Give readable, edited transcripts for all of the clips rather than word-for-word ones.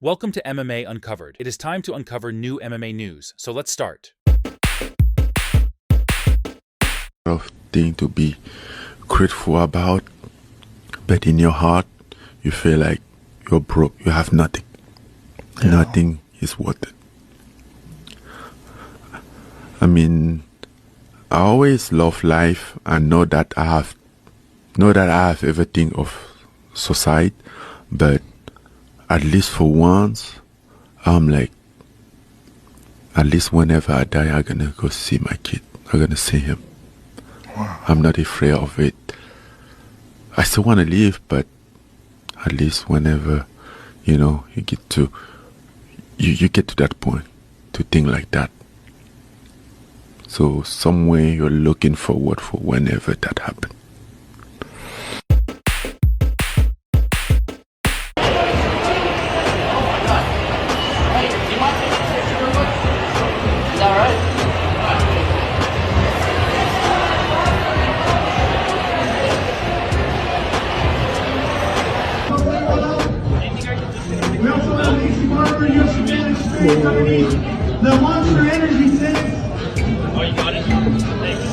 Welcome to MMA Uncovered. It is time to uncover new MMA news, so let's start. Of thing to be grateful about, but in your heart you feel like you're broke, you have nothing. Nothing is worth it. I mean, I always love life and know that I have everything of society, but at least for once, I'm like, at least whenever I die, I'm gonna go see my kid. I'm gonna see him. Wow. I'm not afraid of it. I still want to live, but at least whenever, you get to that point to think like that. So somewhere you're looking forward for whenever that happens. The Monster Energy says. Oh, you got it? Thanks.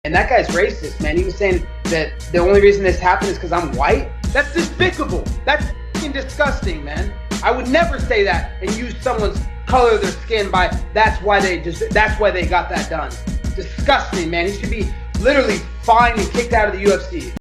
And that guy's racist, man. He was saying that the only reason this happened is because I'm white. That's despicable. That's fucking disgusting, man. I would never say that and use someone's color of their skin by that's why they got that done. Disgusting, man. He should be literally fined and kicked out of the UFC.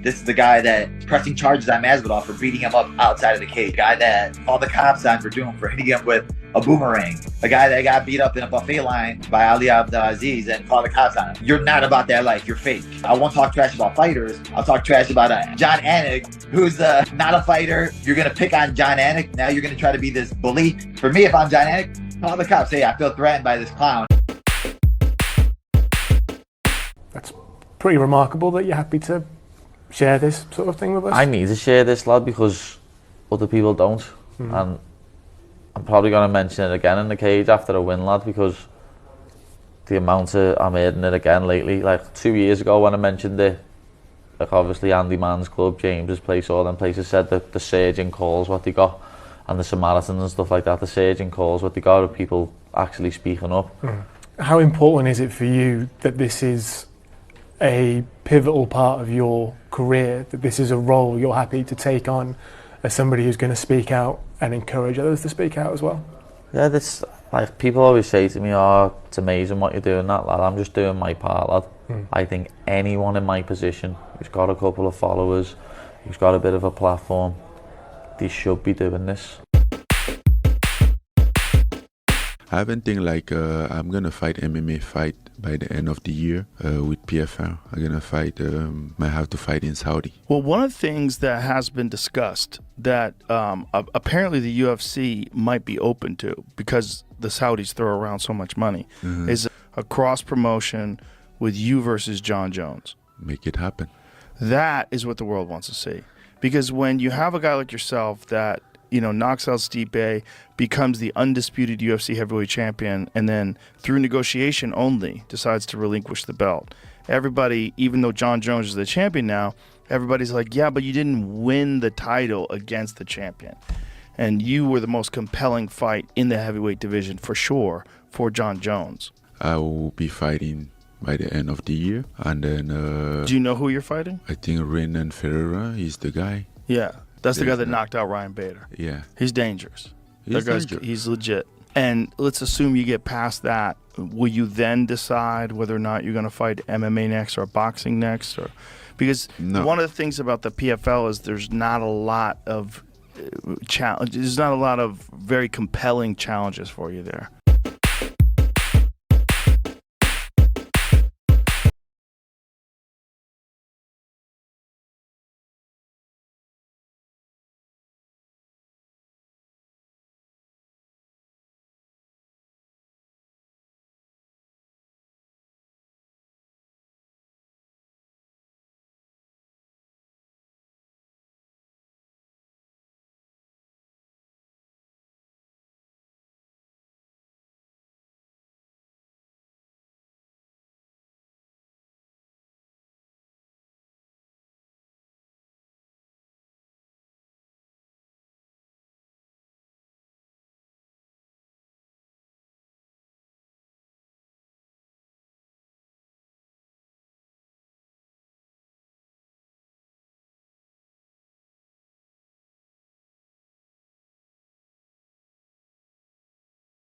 This is the guy that pressing charges on Masvidal for beating him up outside of the cage. Guy that called the cops on for hitting him with a boomerang. A guy that got beat up in a buffet line by Ali Abdelaziz and called the cops on him. You're not about that life. You're fake. I won't talk trash about fighters. I'll talk trash about Jon Anik, who's not a fighter. You're going to pick on Jon Anik. Now you're going to try to be this bully. For me, if I'm Jon Anik, call the cops. Hey, I feel threatened by this clown. That's pretty remarkable that you're happy to share this sort of thing with us. I need to share this, lad, because other people don't. And I'm probably going to mention it again in the cage after a win, lad, because the amount I'm hearing it again lately. Like 2 years ago when I mentioned it, like obviously Andy Mann's club, James's place, all them places said that the surge in calls what they got, and the Samaritans and stuff like that, the surge in calls what they got of people actually speaking up. How important is it for you that this is a pivotal part of your career, that this is a role you're happy to take on as somebody who's going to speak out and encourage others to speak out as well? Yeah, that's like people always say to me, oh, it's amazing what you're doing, that lad. I'm just doing my part, lad. I think anyone in my position who's got a couple of followers, who's got a bit of a platform, they should be doing this. I haven't think like I'm gonna fight MMA fight by the end of the year with PFL. I'm gonna fight. Might have to fight in Saudi. Well, one of the things that has been discussed that apparently the UFC might be open to, because the Saudis throw around so much money, is a cross promotion with you versus Jon Jones. Make it happen. That is what the world wants to see, because when you have a guy like yourself that knocks out Stipe, becomes the undisputed UFC heavyweight champion, and then through negotiation only decides to relinquish the belt. Everybody, even though Jon Jones is the champion now, everybody's like, yeah, but you didn't win the title against the champion. And you were the most compelling fight in the heavyweight division for sure for Jon Jones. I will be fighting by the end of the year, and then do you know who you're fighting? I think Renan Ferreira is the guy. Yeah. That's the guy that knocked out Ryan Bader. Yeah. He's dangerous. Dangerous. He's legit. And let's assume you get past that. Will you then decide whether or not you're going to fight MMA next or boxing next? Or because one of the things about the PFL is there's not a lot of very compelling challenges for you there.